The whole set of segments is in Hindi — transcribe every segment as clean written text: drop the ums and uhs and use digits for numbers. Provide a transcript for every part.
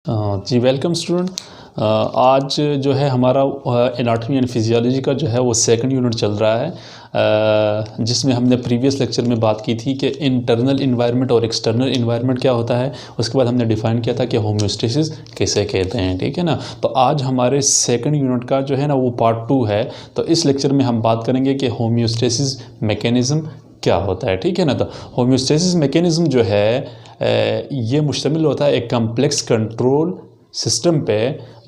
जी वेलकम स्टूडेंट। आज जो है हमारा एनाटॉमी एंड फिजियोलॉजी का जो है वो सेकंड यूनिट चल रहा है, जिसमें हमने प्रीवियस लेक्चर में बात की थी कि इंटरनल इन्वायरमेंट और एक्सटर्नल इन्वायरमेंट क्या होता है। उसके बाद हमने डिफ़ाइन किया था कि होम्योस्टेसिस किसे कहते हैं, ठीक है ना। तो आज हमारे सेकंड यूनिट का जो है ना वो पार्ट 2 है। तो इस लेक्चर में हम बात करेंगे कि होम्योस्टेसिस मैकेनिज़्म क्या होता है, ठीक है ना। तो होम्योस्टेसिस मैकेनिज़्म जो है ये मुश्तमिल होता है एक कम्प्लेक्स कंट्रोल सिस्टम पे,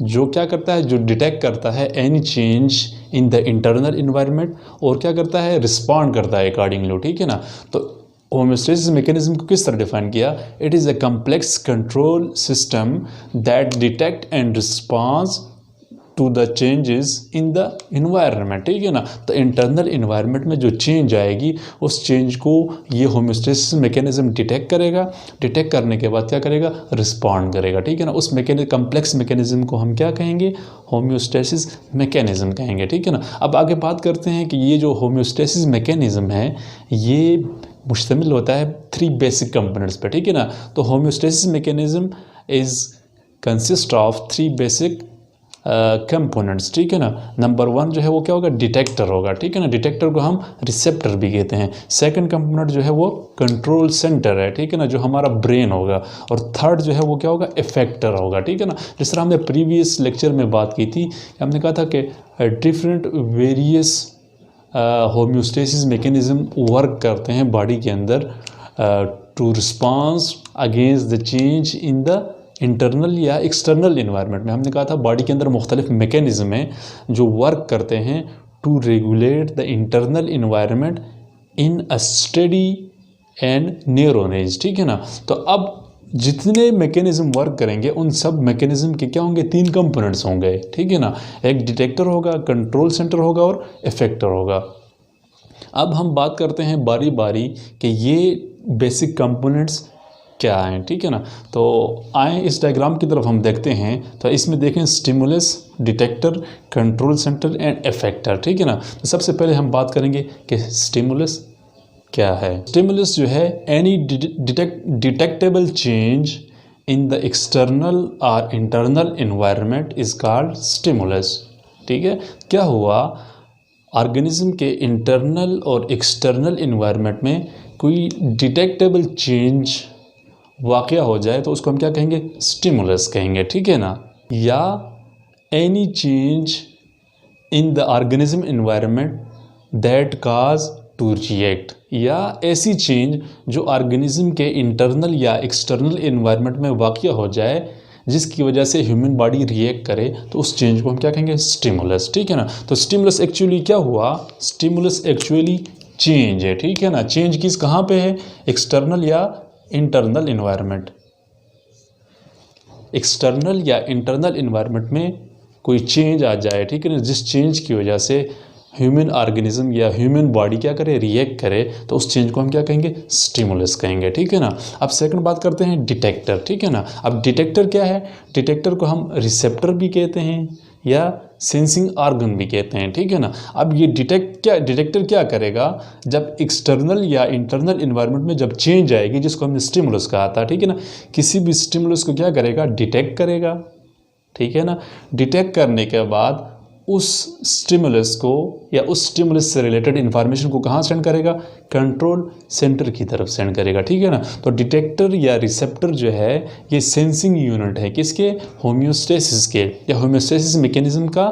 जो क्या करता है, जो डिटेक्ट करता है any change in the internal environment और क्या करता है, रिस्पॉन्ड करता है अकॉर्डिंगली, ठीक है ना। तो होम्योस्टेसिस मैकेनिज्म को किस तरह डिफाइन किया? It is a complex control system that detect and response to the changes in the environment, ठीक है ना। तो इंटरनल इन्वायरमेंट में जो चेंज आएगी उस चेंज को ये होम्योस्टेसिस मैकेनिज्म डिटेक्ट करेगा। डिटेक्ट करने के बाद क्या करेगा, रिस्पॉन्ड करेगा, ठीक है ना। उस कम्प्लेक्स मैकेनिज्म को हम क्या कहेंगे, होम्योस्टेसिस मैकेनिज्म कहेंगे, ठीक है ना। अब आगे बात करते हैं कि ये जो होम्योस्टेसिस मैकेनिज्म है ये मुश्तमिल होता है 3 बेसिक कंपोनेंट्स पे, ठीक है ना। तो homeostasis mechanism is consist of 3 basic components, ठीक है ना। नंबर 1 जो है वो क्या होगा, डिटेक्टर होगा, ठीक है ना। डिटेक्टर को हम रिसेप्टर भी कहते हैं। सेकंड कंपोनेंट जो है वो कंट्रोल सेंटर है, ठीक है ना, जो हमारा ब्रेन होगा। और थर्ड जो है वो क्या होगा, इफेक्टर होगा, ठीक है ना। जिस तरह हमने प्रीवियस लेक्चर में बात की थी, हमने कहा था कि different various homeostasis mechanism work करते हैं बॉडी के अंदर to response against the change in the internal या एक्सटर्नल इन्वायरमेंट में। हमने कहा था बॉडी के अंदर मुख्तलिफ मैकेनिज्म हैं जो वर्क करते हैं to regulate the internal environment in a steady and narrow range, ठीक है ना। तो अब जितने मैकेनिज्म वर्क करेंगे उन सब मैकेनिज्म के क्या होंगे, 3 कंपोनेंट्स होंगे, ठीक है ना। एक डिटेक्टर होगा, कंट्रोल सेंटर होगा और इफेक्टर होगा। अब हम बात करते हैं बारी बारी कि ये बेसिक कंपोनेंट्स क्या हैं, ठीक है ना। तो आए इस डायग्राम की तरफ हम देखते हैं। तो इसमें देखें stimulus, detector, control centre and effector, ठीक है ना। तो सबसे पहले हम बात करेंगे कि स्टिमुलस क्या है। स्टिमुलस जो है any detectable change in the external और internal environment is called stimulus, ठीक है। क्या हुआ, ऑर्गेनिज्म के इंटरनल और एक्सटर्नल इन्वायरमेंट में कोई डिटेक्टेबल चेंज वाक़या हो जाए तो उसको हम क्या कहेंगे, स्टिमुलस कहेंगे, ठीक है ना। या any change in the organism environment that cause to react, या ऐसी चेंज जो ऑर्गेनिज्म के इंटरनल या एक्सटर्नल इन्वायरमेंट में वाक़या हो जाए जिसकी वजह से ह्यूमन बॉडी रिएक्ट करे, तो उस चेंज को हम क्या कहेंगे, स्टिमुलस, ठीक है ना। तो स्टिमुलस एक्चुअली क्या हुआ, स्टिमुलस एक्चुअली चेंज है, ठीक है ना। चेंज किस कहाँ पे है, एक्सटर्नल या इंटरनल इन्वायरमेंट। एक्सटर्नल या इंटरनल इन्वायरमेंट में कोई चेंज आ जाए, ठीक है ना, जिस चेंज की वजह से ह्यूमन ऑर्गेनिज्म या ह्यूमन बॉडी क्या करे, रिएक्ट करे, तो उस चेंज को हम क्या कहेंगे, स्टिमुलस कहेंगे, ठीक है ना। अब सेकंड बात करते हैं डिटेक्टर, ठीक है ना। अब डिटेक्टर क्या है, डिटेक्टर को हम रिसेप्टर भी कहते हैं या सेंसिंग ऑर्गन भी कहते हैं, ठीक है ना। अब ये डिटेक्टर क्या करेगा, जब एक्सटर्नल या इंटरनल इन्वायरमेंट में जब चेंज आएगी, जिसको हमने स्टिमुलस कहा था, ठीक है ना, किसी भी स्टिमुलस को क्या करेगा, डिटेक्ट करेगा, ठीक है ना। डिटेक्ट करने के बाद उस स्टिमुलस को या उस स्टिमुलस से रिलेटेड इन्फॉर्मेशन को कहाँ सेंड करेगा, कंट्रोल सेंटर की तरफ सेंड करेगा, ठीक है ना। तो डिटेक्टर या रिसेप्टर जो है ये सेंसिंग यूनिट है किसके, होम्योस्टेसिस के, या होम्योस्टेसिस मैकेनिज्म का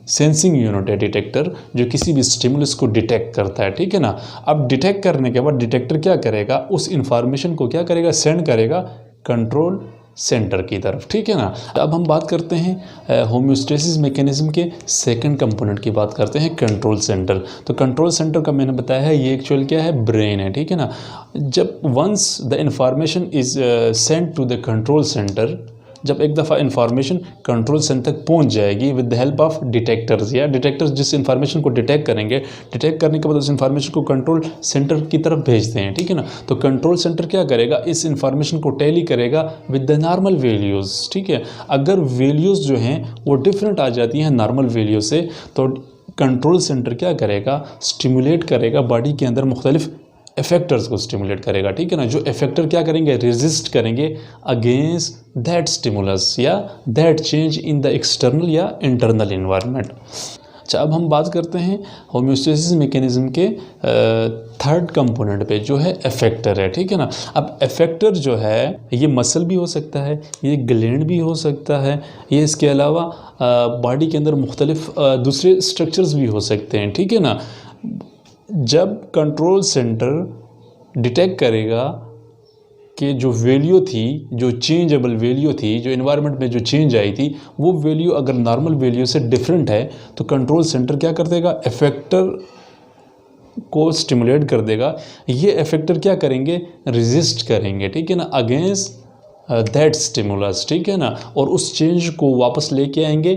सेंसिंग यूनिट है डिटेक्टर, जो किसी भी स्टिमुलस को डिटेक्ट करता है, ठीक है ना। अब डिटेक्ट करने के बाद डिटेक्टर क्या करेगा, उस इन्फॉर्मेशन को क्या करेगा, सेंड करेगा कंट्रोल सेंटर की तरफ, ठीक है ना। अब हम बात करते हैं होम्योस्टेसिस मैकेनिज्म के सेकंड कंपोनेंट की बात करते हैं, कंट्रोल सेंटर। तो कंट्रोल सेंटर का मैंने बताया है ये एक्चुअल क्या है, ब्रेन है, ठीक है ना। जब once the information is sent to the control centre, जब एक दफ़ा इंफॉर्मेशन कंट्रोल सेंटर तक पहुंच जाएगी with the help of detectors, या डिटेक्टर्स जिस इंफॉर्मेशन को डिटेक्ट करेंगे, डिटेक्ट करने के बाद उस इंफॉर्मेशन को कंट्रोल सेंटर की तरफ भेजते हैं, ठीक है ना। तो कंट्रोल सेंटर क्या करेगा, इस इंफॉर्मेशन को टैली करेगा विद द नॉर्मल वैल्यूज़, ठीक है। अगर वैल्यूज़ जो हैं वो डिफरेंट आ जाती हैं नॉर्मल वैल्यू से, तो कंट्रोल सेंटर क्या करेगा, स्टिमुलेट करेगा बॉडी के अंदर मुख्तलिफ इफेक्टर्स को स्टिमुलेट करेगा, ठीक है ना। जो इफेक्टर क्या करेंगे, रेजिस्ट करेंगे अगेंस्ट दैट स्टिमुलस या that change in the external या इंटरनल इन्वायरमेंट। अच्छा, अब हम बात करते हैं होम्योस्टेसिस मैकेनिज्म के थर्ड कंपोनेंट पे, जो है इफेक्टर है, ठीक है ना। अब इफेक्टर जो है ये मसल भी हो सकता है, ये ग्लैंड भी हो सकता है, ये इसके अलावा बॉडी के अंदर मुख्तलिफ दूसरे स्ट्रक्चर्स भी हो सकते हैं, ठीक है ना। जब कंट्रोल सेंटर डिटेक्ट करेगा कि जो वैल्यू थी, जो चेंजेबल वैल्यू थी, जो इन्वायरमेंट में जो चेंज आई थी, वो वैल्यू अगर नॉर्मल वैल्यू से डिफरेंट है तो कंट्रोल सेंटर क्या कर देगा, इफेक्टर को स्टिमुलेट कर देगा। ये इफेक्टर क्या करेंगे, रेजिस्ट करेंगे, ठीक है ना, अगेंस्ट दैट स्टिमुलस, ठीक है ना, और उस चेंज को वापस लेके आएंगे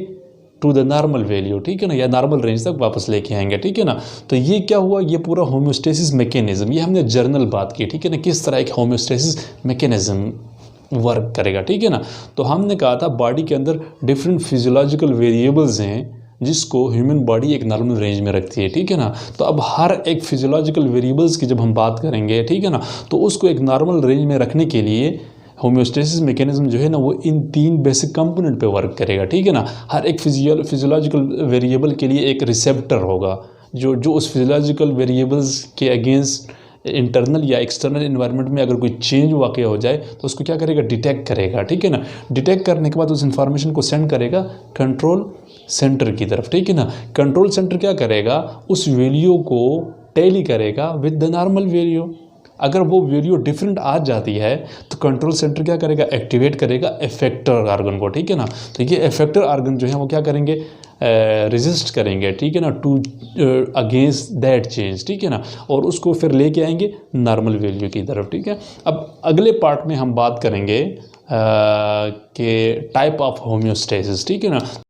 टू द नॉर्मल वैल्यू, ठीक है ना, या नॉर्मल रेंज तक वापस लेके आएंगे, ठीक है ना। तो ये क्या हुआ, ये पूरा होम्योस्टेसिस मैकेनिज्म, ये हमने जर्नल बात की, ठीक है ना, किस तरह एक होम्योस्टेसिस मैकेनिज्म वर्क करेगा, ठीक है ना। तो हमने कहा था बॉडी के अंदर डिफरेंट फिजियोलॉजिकल वेरिएबल्स हैं जिसको ह्यूमन बॉडी एक नॉर्मल रेंज में रखती है, ठीक है ना। तो अब हर एक फिजियोलॉजिकल वेरिएबल्स की जब हम बात करेंगे, ठीक है ना, तो उसको एक नॉर्मल रेंज में रखने के लिए होम्योस्टेसिस मैकेनिज्म जो है ना वो इन 3 बेसिक कंपोनेंट पे वर्क करेगा, ठीक है ना। हर एक फिजियोलॉजिकल वेरिएबल के लिए एक रिसेप्टर होगा जो उस फिजियोलॉजिकल वेरिएबल्स के अगेंस्ट इंटरनल या एक्सटर्नल इन्वायरमेंट में अगर कोई चेंज वाक़ हो जाए तो उसको क्या करेगा, डिटेक्ट करेगा, ठीक है ना। डिटेक्ट करने के बाद उस इंफॉर्मेशन को सेंड करेगा कंट्रोल सेंटर की तरफ, ठीक है ना। कंट्रोल सेंटर क्या करेगा, उस वैल्यू को टैली करेगा विद द नॉर्मल वैल्यू। अगर वो वैल्यू डिफरेंट आ जाती है तो कंट्रोल सेंटर क्या करेगा, एक्टिवेट करेगा इफेक्टर आर्गन को, ठीक है ना। तो ये इफेक्टर आर्गन जो है वो क्या करेंगे, रेजिस्ट करेंगे, ठीक है ना, टू अगेंस्ट दैट चेंज, ठीक है ना, और उसको फिर लेके आएंगे नॉर्मल वैल्यू की तरफ, ठीक है। अब अगले पार्ट में हम बात करेंगे कि टाइप ऑफ होम्योस्टेसिस, ठीक है ना।